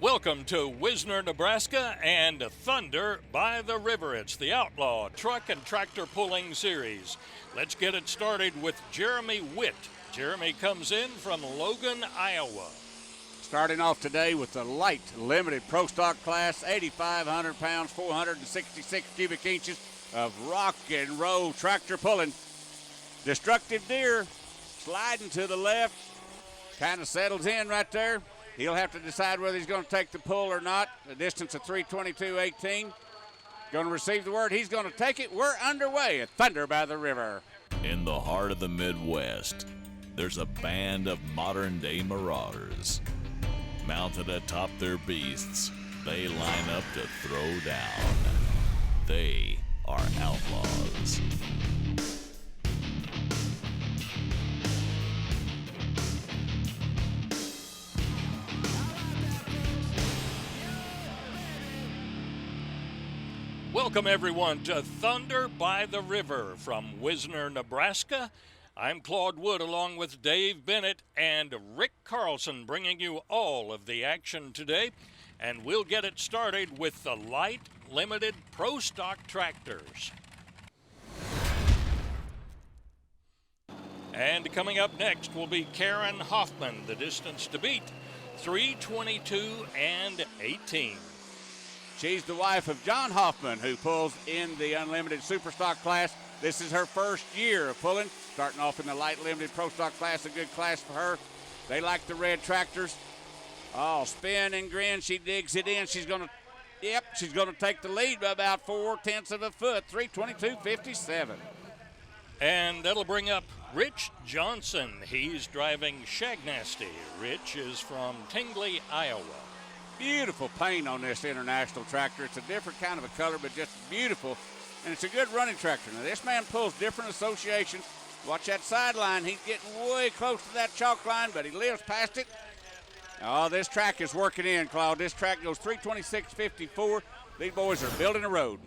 Welcome to Wisner, Nebraska and Thunder by the River. It's the Outlaw Truck and Tractor Pulling Series. Let's get it started with Jeremy Witt. Jeremy comes in from Logan, Iowa. Starting off today with the light limited pro stock class, 8,500 pounds, 466 cubic inches of rock and roll tractor pulling. Destructive Deer sliding to the left, kind of settles in right there. He'll have to decide whether he's going to take the pull or not. A distance of 3:22.18. Going to receive the word. He's going to take it. We're underway at Thunder by the River. In the heart of the Midwest, there's a band of modern-day marauders. Mounted atop their beasts, they line up to throw down. They are outlaws. Welcome everyone to Thunder by the River from Wisner, Nebraska. I'm Claude Wood along with Dave Bennett and Rick Carlson bringing you all of the action today. And we'll get it started with the light limited pro stock tractors. And coming up next will be Karen Hoffman, the distance to beat, 3:22.18. She's the wife of John Hoffman, who pulls in the unlimited superstock class. This is her first year of pulling, starting off in the light limited pro stock class, a good class for her. They like the red tractors. Oh, spin and grin, she digs it in. She's going to take the lead by about 0.4 of a foot, 3:22.57. And that'll bring up Rich Johnson. He's driving Shagnasty. Rich is from Tingley, Iowa. Beautiful paint on this international tractor. It's a different kind of a color, but just beautiful. And it's a good running tractor. Now, this man pulls different associations. Watch that sideline. He's getting way close to that chalk line, but he lives past it. Oh, this track is working in, Claude. This track goes 3:26.54. These boys are building a road.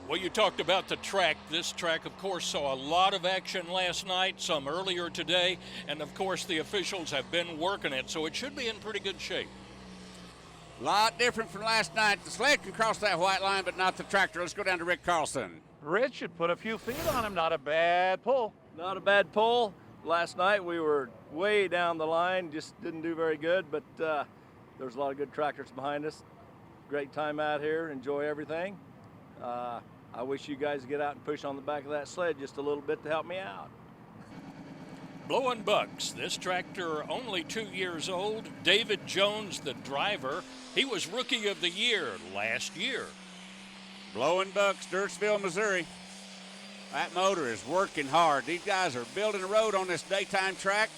Well, you talked about the track. This track, of course, saw a lot of action last night, some earlier today, and, of course, the officials have been working it, so it should be in pretty good shape. A lot different from last night. The sled can cross that white line, but not the tractor. Let's go down to Rick Carlson. Rich should put a few feet on him. Not a bad pull. Not a bad pull. Last night we were way down the line, just didn't do very good, but there's a lot of good tractors behind us. Great time out here, enjoy everything. I wish you guys would get out and push on the back of that sled just a little bit to help me out. Blowing Bucks, this tractor only 2 years old. David Jones, the driver, he was Rookie of the Year last year. Blowing Bucks, Sturtsville, Missouri. That motor is working hard. These guys are building a road on this daytime track.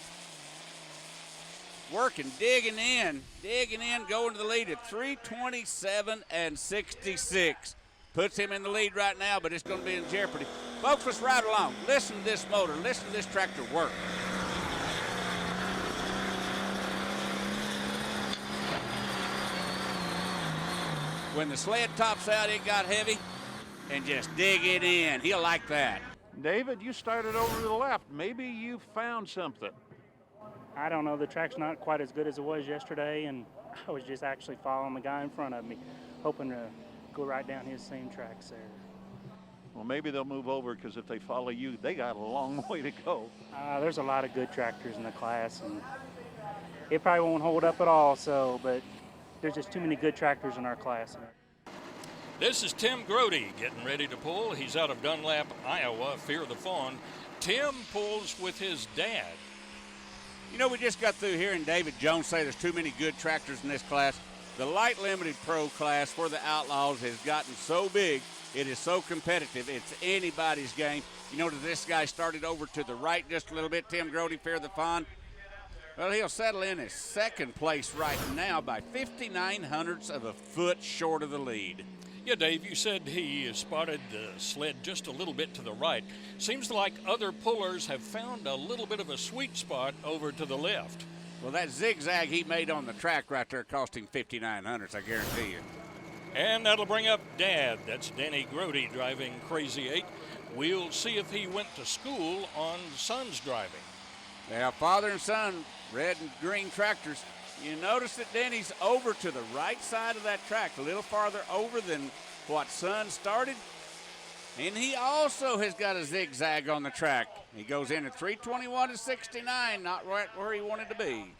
Working, digging in, going to the lead at 3:27.66. Puts him in the lead right now, but it's going to be in jeopardy. Folks, let's ride along. Listen to this motor. Listen to this tractor work. When the sled tops out, it got heavy, and just dig it in. He'll like that. David, you started over to the left. Maybe you found something. I don't know. The track's not quite as good as it was yesterday, and I was just actually following the guy in front of me, hoping to go right down his same tracks there. Well, maybe they'll move over, because if they follow you, they got a long way to go. There's a lot of good tractors in the class, and it probably won't hold up at all, but there's just too many good tractors in our class. This is Tim Grote getting ready to pull. He's out of Dunlap, Iowa, Fear the Fawn. Tim pulls with his dad. You know, we just got through hearing David Jones say there's too many good tractors in this class. The light limited pro class for the Outlaws has gotten so big, it is so competitive, it's anybody's game. You notice this guy started over to the right just a little bit, Tim Grote, Fear the Fawn. Well, he'll settle in his second place right now by 0.59 of a foot short of the lead. Yeah, Dave, you said he spotted the sled just a little bit to the right. Seems like other pullers have found a little bit of a sweet spot over to the left. Well, that zigzag he made on the track right there cost him 0.59, I guarantee you. And that'll bring up Dad. That's Danny Grote driving Crazy 8. We'll see if he went to school on son's driving. Yeah, father and son, red and green tractors. You notice that Denny's over to the right side of that track, a little farther over than what Sun started. And he also has got a zigzag on the track. He goes in at 3:21:69, not right where he wanted to be.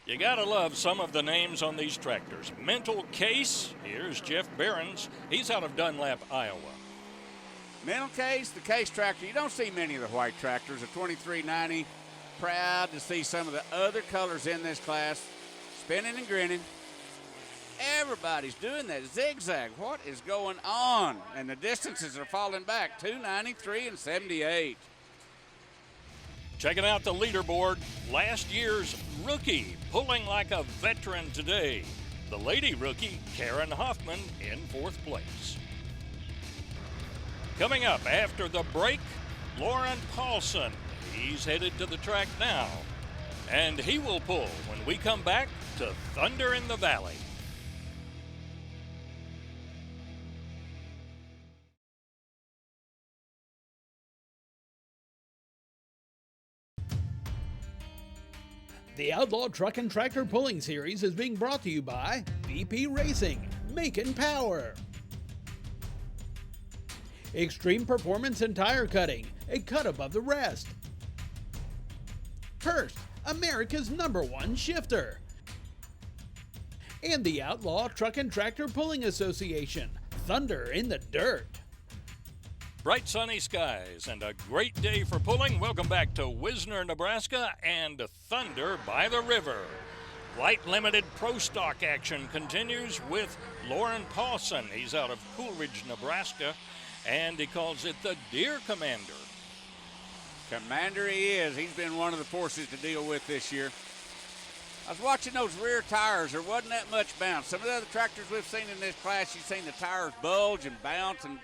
You gotta love some of the names on these tractors. Mental Case, here's Jeff Behrens. He's out of Dunlap, Iowa. Mental Case, the Case tractor. You don't see many of the white tractors. A 2390. Proud to see some of the other colors in this class. Spinning and grinning. Everybody's doing that zigzag. What is going on? And the distances are falling back. 293 and 78. Checking out the leaderboard, last year's rookie pulling like a veteran today. The lady rookie, Karen Hoffman, in 4th place. Coming up after the break, Lauren Paulson. He's headed to the track now, and he will pull when we come back to Thunder in the Valley. The Outlaw Truck and Tractor Pulling Series is being brought to you by VP Racing, Macon Power. Extreme Performance and Tire Cutting, a cut above the rest. Hurst, America's #1 shifter. And the Outlaw Truck and Tractor Pulling Association, Thunder in the Dirt. Bright sunny skies and a great day for pulling. Welcome back to Wisner, Nebraska and Thunder by the River. Light Limited Pro Stock action continues with Lauren Paulson. He's out of Coolidge, Nebraska, and he calls it the Deer Commander. Commander he is. He's been one of the forces to deal with this year. I was watching those rear tires. There wasn't that much bounce. Some of the other tractors we've seen in this class, you've seen the tires bulge and bounce and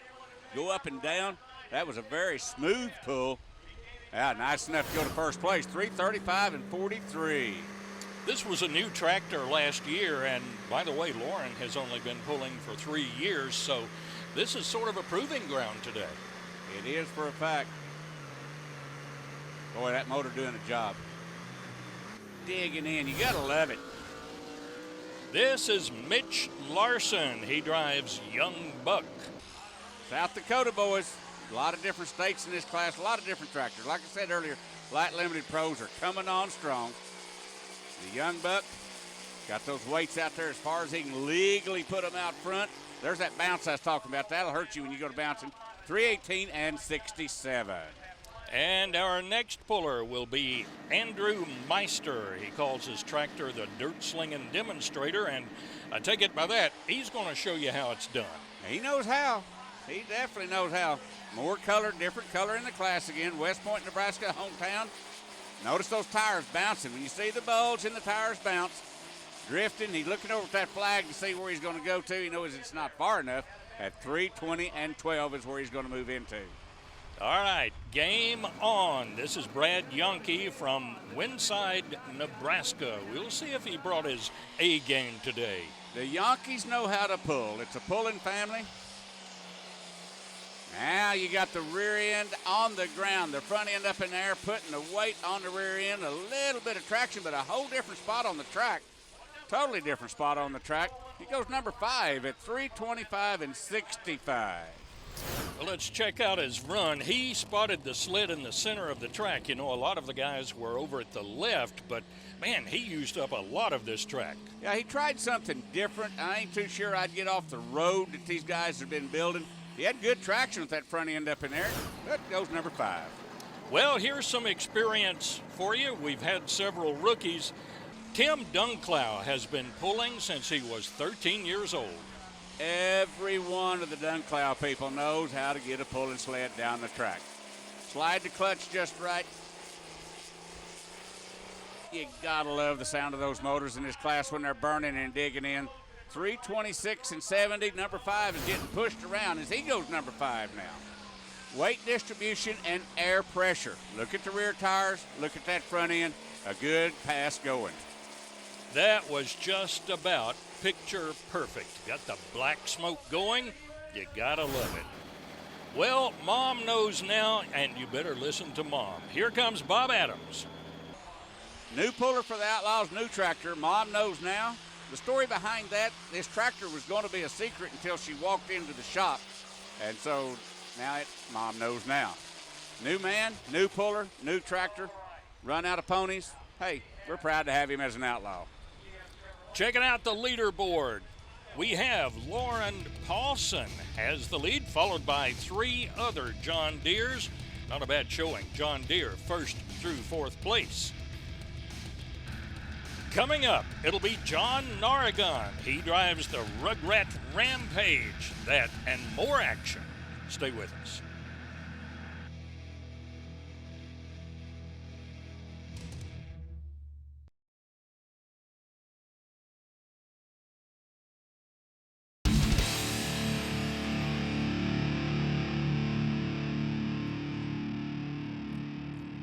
go up and down. That was a very smooth pull. Yeah, nice enough to go to first place. 3:35 and 43. This was a new tractor last year, and by the way, Lauren has only been pulling for 3 years, so this is sort of a proving ground today. It is for a fact. Boy, that motor doing a job. Digging in, you gotta love it. This is Mitch Larson. He drives Young Buck. South Dakota boys, a lot of different states in this class, a lot of different tractors. Like I said earlier, Light Limited Pros are coming on strong. The Young Buck got those weights out there as far as he can legally put them out front. There's that bounce I was talking about. That'll hurt you when you go to bouncing. 318 and 67. And our next puller will be Andrew Meister. He calls his tractor the Dirt Slinging Demonstrator, and I take it by that, he's going to show you how it's done. He knows how. He definitely knows how. More color, different color in the class again. West Point, Nebraska, hometown. Notice those tires bouncing. When you see the bulge and the tires bounce, drifting, he's looking over at that flag to see where he's going to go to. He knows it's not far enough. At 3:20 and 12 is where he's going to move into. All right, game on. This is Brad Yonke from Winside, Nebraska. We'll see if he brought his A game today. The Yankees know how to pull. It's a pulling family. Now you got the rear end on the ground, the front end up in the air, putting the weight on the rear end, a little bit of traction, but a whole different spot on the track. Totally different spot on the track. He goes number 5 at 3:25 and 65. Well, let's check out his run. He spotted the sled in the center of the track. You know, a lot of the guys were over at the left, but man, he used up a lot of this track. Yeah, he tried something different. I ain't too sure I'd get off the road that these guys have been building. He had good traction with that front end up in there. That goes number 5. Well, here's some experience for you. We've had several rookies. Tim Dunclow has been pulling since he was 13 years old. Every one of the Dunclow people knows how to get a pulling sled down the track. Slide the clutch just right. You gotta love the sound of those motors in this class when they're burning and digging in. 3:26 and 70. Number 5 is getting pushed around as he goes number 5 now. Weight distribution and air pressure. Look at the rear tires. Look at that front end. A good pass going. That was just about picture perfect. Got the black smoke going. You gotta love it. Well, Mom knows now, and you better listen to Mom. Here comes Bob Adams. New puller for the Outlaws, new tractor. Mom knows now. The story behind that, this tractor was going to be a secret until she walked into the shop. And so now Mom knows now. New man, new puller, new tractor, run out of ponies. Hey, we're proud to have him as an Outlaw. Checking out the leaderboard, we have Lauren Paulson has the lead, followed by 3 other John Deeres. Not a bad showing. John Deere first through 4th place. Coming up, it'll be John NARIGON. He drives the RUGRAT Rampage. That and more action. Stay with us.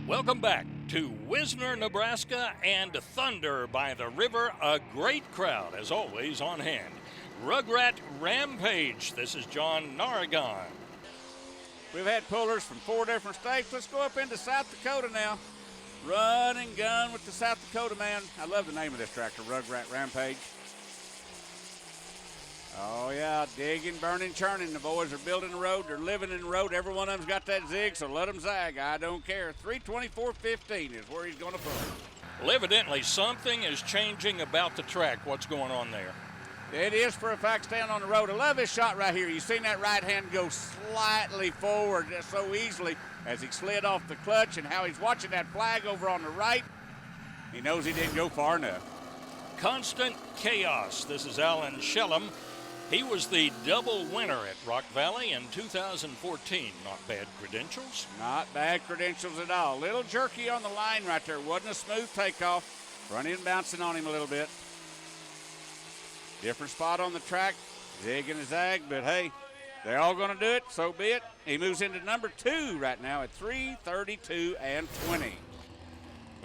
Welcome back to Wisner, Nebraska, and Thunder by the River. A great crowd, as always, on hand. RUGRAT Rampage. This is John NARIGON. We've had pullers from 4 different states. Let's go up into South Dakota now. Run and gun with the South Dakota man. I love the name of this tractor, RUGRAT Rampage. Oh, yeah, digging, burning, churning. The boys are building the road. They're living in the road. Every one of them's got that zig, so let them zag. I don't care. 324.15 is where he's going to put it. Well, evidently something is changing about the track. What's going on there? It is for a fact staying on the road. I love his shot right here. You've seen that right hand go slightly forward so easily as he slid off the clutch, and how he's watching that flag over on the right. He knows he didn't go far enough. Constant Chaos. This is Alan Shellum. He was the double winner at Rock Valley in 2014. Not bad credentials. Not bad credentials at all. Little jerky on the line right there. Wasn't a smooth takeoff. Front end bouncing on him a little bit. Different spot on the track. Zig and a zag, but hey, they're all going to do it. So be it. He moves into number 2 right now at 3:32 and 20.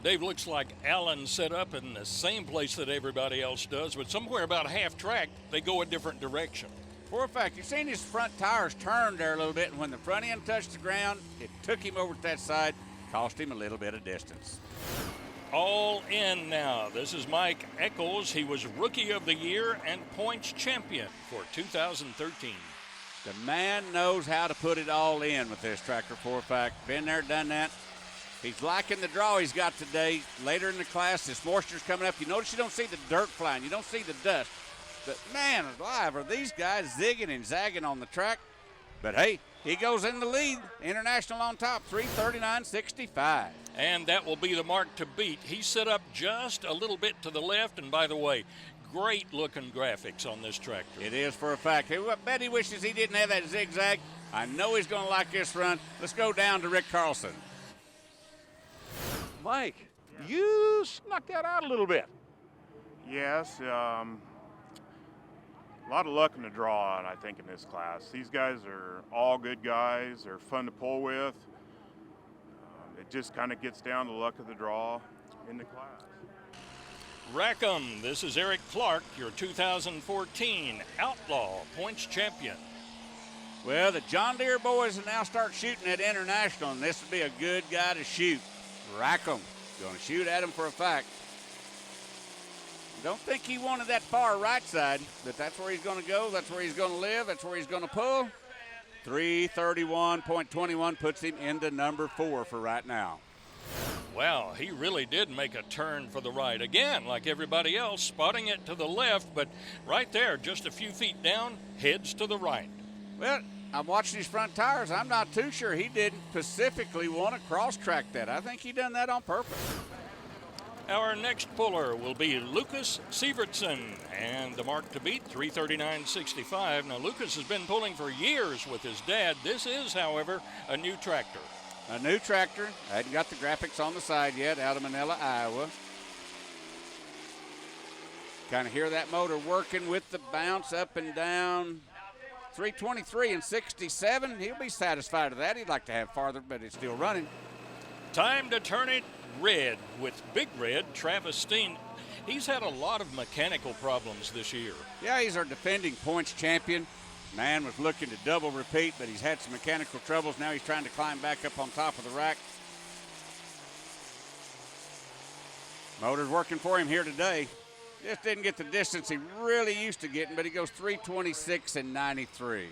Dave, looks like Allen set up in the same place that everybody else does, but somewhere about half track, they go a different direction. For a fact, you've seen his front tires turn there a little bit, and when the front end touched the ground, it took him over to that side, cost him a little bit of distance. All in now. This is Mike Eccles. He was Rookie of the Year and points champion for 2013. The man knows how to put it all in with this tractor, for a fact. Been there, done that. He's liking the draw he's got today. Later in the class, this moisture's coming up. You notice you don't see the dirt flying. You don't see the dust. But, man alive, are these guys zigging and zagging on the track? But, hey, he goes in the lead. International on top, 3:39.65. And that will be the mark to beat. He set up just a little bit to the left. And, by the way, great-looking graphics on this tractor. It is for a fact. I bet he wishes he didn't have that zigzag. I know he's going to like this run. Let's go down to Rick Carlson. Mike, you snuck that out a little bit. Yes, a lot of luck in the draw, I think, in this class. These guys are all good guys. They're fun to pull with. It just kind of gets down to luck of the draw in the class. Rackham, this is Eric Clark, your 2014 Outlaw points champion. Well, the John Deere boys will now start shooting at International, and this would be a good guy to shoot. Rackham, going to shoot at him for a fact. Don't think he wanted that far right side, but that's where he's going to go. That's where he's going to live. That's where he's going to pull. 3:31.21 puts him into number 4 for right now. Wow, he really did make a turn for the right. Again, like everybody else, spotting it to the left, but right there, just a few feet down, heads to the right. Well, I'm watching his front tires. I'm not too sure he didn't specifically want to cross-track that. I think he done that on purpose. Our next puller will be Lucas Sievertson, and the mark to beat, 3:39.65. Now, Lucas has been pulling for years with his dad. This is, however, a new tractor. A new tractor. I hadn't got the graphics on the side yet, out of Manila, Iowa. Kind of hear that motor working with the bounce up and down. 3:23.67. He'll be satisfied with that. He'd like to have farther, but it's still running. Time to turn it red with Big Red, Travis Steen. He's had a lot of mechanical problems this year. Yeah, he's our defending points champion. Man was looking to double repeat, but he's had some mechanical troubles. Now he's trying to climb back up on top of the rack. Motor's working for him here today. Just didn't get the distance he really used to getting, but he goes 3:26 and 93.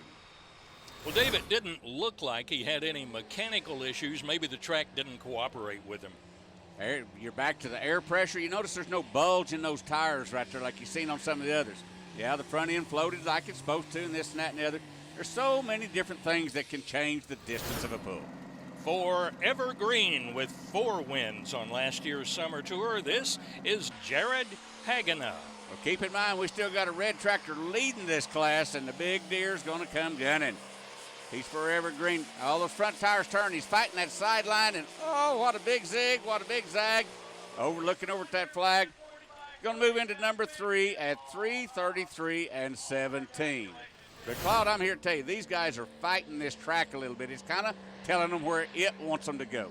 Well, Dave, it didn't look like he had any mechanical issues. Maybe the track didn't cooperate with him. You're back to the air pressure. You notice there's no bulge in those tires right there like you've seen on some of the others. Yeah, the front end floated like it's supposed to, and this and that and the other. There's so many different things that can change the distance of a pull. For Evergreen with 4 wins on last year's summer tour, this is Jared Hagener. Well, keep in mind, we still got a red tractor leading this class, and the big deer's going to come gunning. He's for Evergreen. All those front tires turn. He's fighting that sideline, and oh, what a big zig, what a big zag. Looking over at that flag. Going to move into number 3 at 3:33 and 17. But Claude, I'm here to tell you, these guys are fighting this track a little bit. It's kind of telling them where it wants them to go.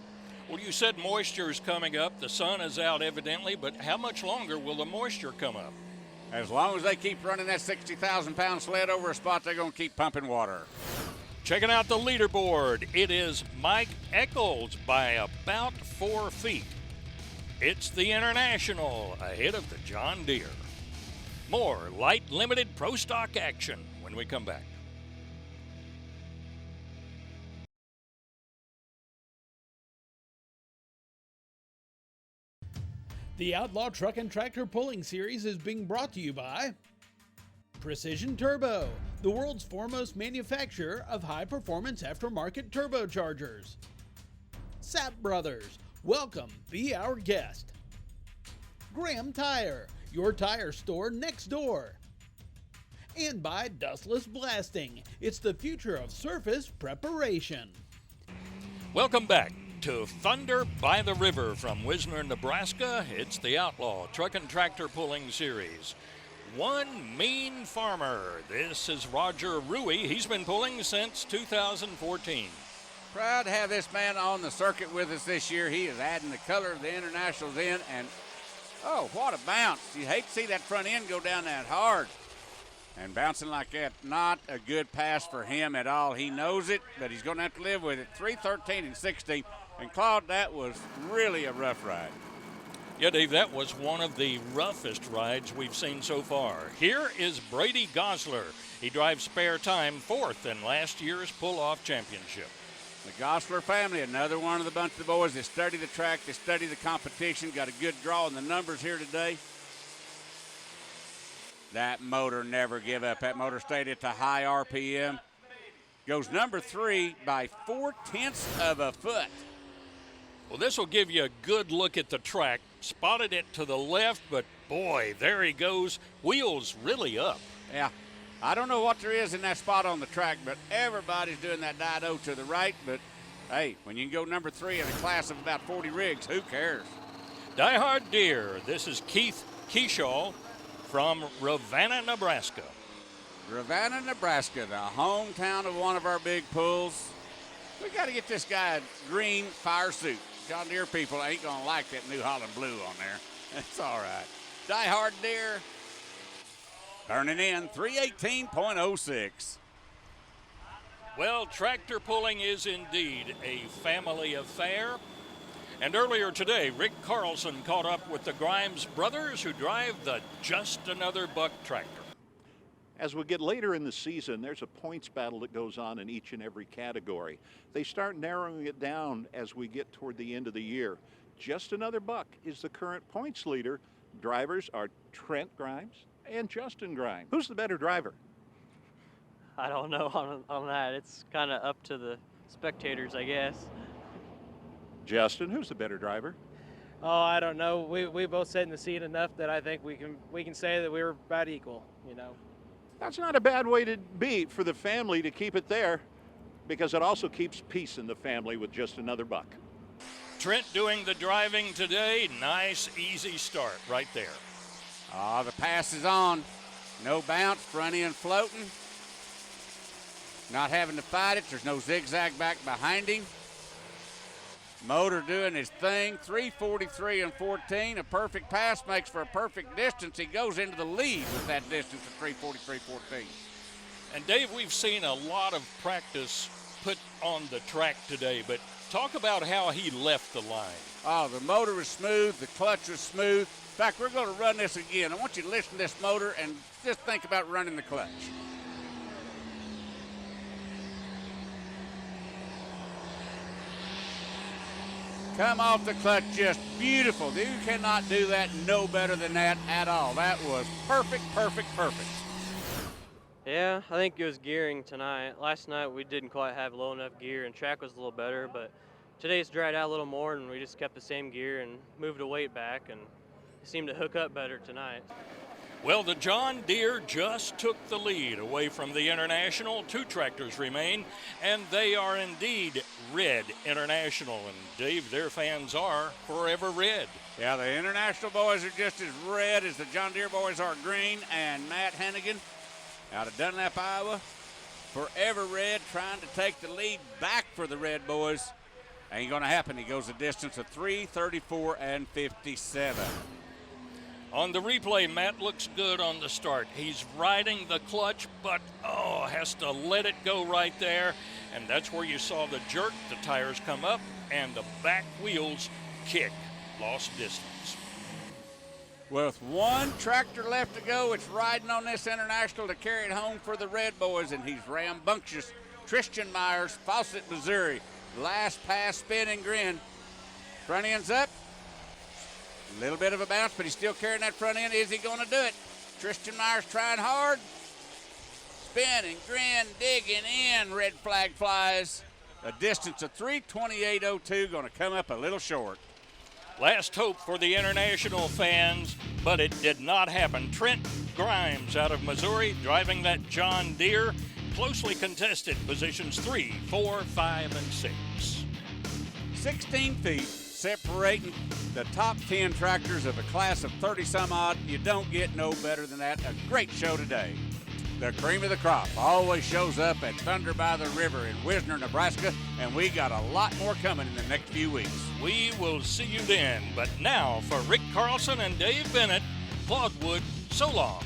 Well, you said moisture is coming up. The sun is out evidently, but how much longer will the moisture come up? As long as they keep running that 60,000-pound sled over a spot, they're going to keep pumping water. Checking out the leaderboard, it is Mike Eccles by about 4 feet. It's the International ahead of the John Deere. More light limited pro stock action when we come back. The Outlaw Truck and Tractor Pulling Series is being brought to you by Precision Turbo, the world's foremost manufacturer of high-performance aftermarket turbochargers. Sap Brothers, welcome, be our guest. Graham Tire, your tire store next door. And by Dustless Blasting, it's the future of surface preparation. Welcome back to Thunder by the River from Wisner, Nebraska. It's the Outlaw Truck and Tractor Pulling Series. One mean farmer. This is Roger RUWE. He's been pulling since 2014. Proud to have this man on the circuit with us this year. He is adding the color of the Internationals in, and oh, what a bounce. You hate to see that front end go down that hard. And bouncing like that, not a good pass for him at all. He knows it, but he's going to have to live with it. 3:13 and 16. And Claude, that was really a rough ride. Yeah, Dave, that was one of the roughest rides we've seen so far. Here is Brady GOSLAR. He drives Spare Time 4th in last year's pull-off championship. The GOSLAR family, another one of the bunch of the boys that study the track, they study the competition, got a good draw in the numbers here today. That motor never give up. That motor stayed at the high RPM. Goes number 3 by 0.4 of a foot. Well, this will give you a good look at the track. Spotted it to the left, but boy, there he goes. Wheels really up. Yeah, I don't know what there is in that spot on the track, but everybody's doing that dido to the right. But hey, when you can go number 3 in a class of about 40 rigs, who cares? Die Hard Deer. This is Keith Keyshaw from Ravenna, Nebraska. Ravenna, Nebraska, the hometown of one of our big pulls. We got to get this guy a green fire suit. John Deere people ain't going to like that New Holland blue on there. That's all right. Die Hard Deer turning in 318.06. Well, tractor pulling is indeed a family affair. And earlier today, Rick Carlson caught up with the Grimes brothers who drive the Just Another Buck tractor. As we get later in the season, there's a points battle that goes on in each and every category. They start narrowing it down as we get toward the end of the year. Just Another Buck is the current points leader. Drivers are Trent Grimes and Justin Grimes. Who's the better driver? I don't know on that. It's kind of up to the spectators, I guess. Justin, who's the better driver? Oh, I don't know. We both sat in the seat enough that I think we can say that we were about equal, you know. That's not a bad way to be for the family to keep it there, because it also keeps peace in the family with Just Another Buck. Trent doing the driving today. Nice, easy start right there. The pass is on. No bounce, front end floating. Not having to fight it. There's no zigzag back behind him. Motor doing his thing. 3:43 and 14. A perfect pass makes for a perfect distance. He goes into the lead with that distance of 3:43.14. And Dave, we've seen a lot of practice put on the track today, but talk about how he left the line. Oh, the motor was smooth, the clutch was smooth. In fact, we're going to run this again. I want you to listen to this motor and just think about running the clutch. Come off the clutch, just beautiful. You cannot do that no better than that at all. That was perfect, perfect, perfect. Yeah, I think it was gearing tonight. Last night we didn't quite have low enough gear and track was a little better, but today it's dried out a little more and we just kept the same gear and moved the weight back and it seemed to hook up better tonight. Well, the John Deere just took the lead away from the International. 2 tractors remain, and they are indeed Red International. And Dave, their fans are forever red. Yeah, the International boys are just as red as the John Deere boys are green. And Matt Hanigan out of Dunlap, Iowa, forever red, trying to take the lead back for the Red boys. Ain't going to happen. He goes a distance of 3:34 and 57. On the replay, Matt looks good on the start. He's riding the clutch, but has to let it go right there. And that's where you saw the jerk, the tires come up, and the back wheels kick. Lost distance. With 1 tractor left to go, it's riding on this International to carry it home for the Red boys, and he's rambunctious. Christian Myers, Fawcett, Missouri. Last pass, spin and grin. Front end's up. A little bit of a bounce, but he's still carrying that front end. Is he going to do it? Christian Myers trying hard. Spin and grin, digging in. Red flag flies. A distance of 3:28.02, going to come up a little short. Last hope for the International fans, but it did not happen. Trent Grimes out of Missouri driving that John Deere. Closely contested positions 3, 4, 5, and 6. 16 feet separating the top 10 tractors of a class of 30-some odd. You don't get no better than that. A great show today. The cream of the crop always shows up at Thunder by the River in Wisner, Nebraska, and we got a lot more coming in the next few weeks. We will see you then. But now for Rick Carlson and Dave Bennett, Claude Wood, so long.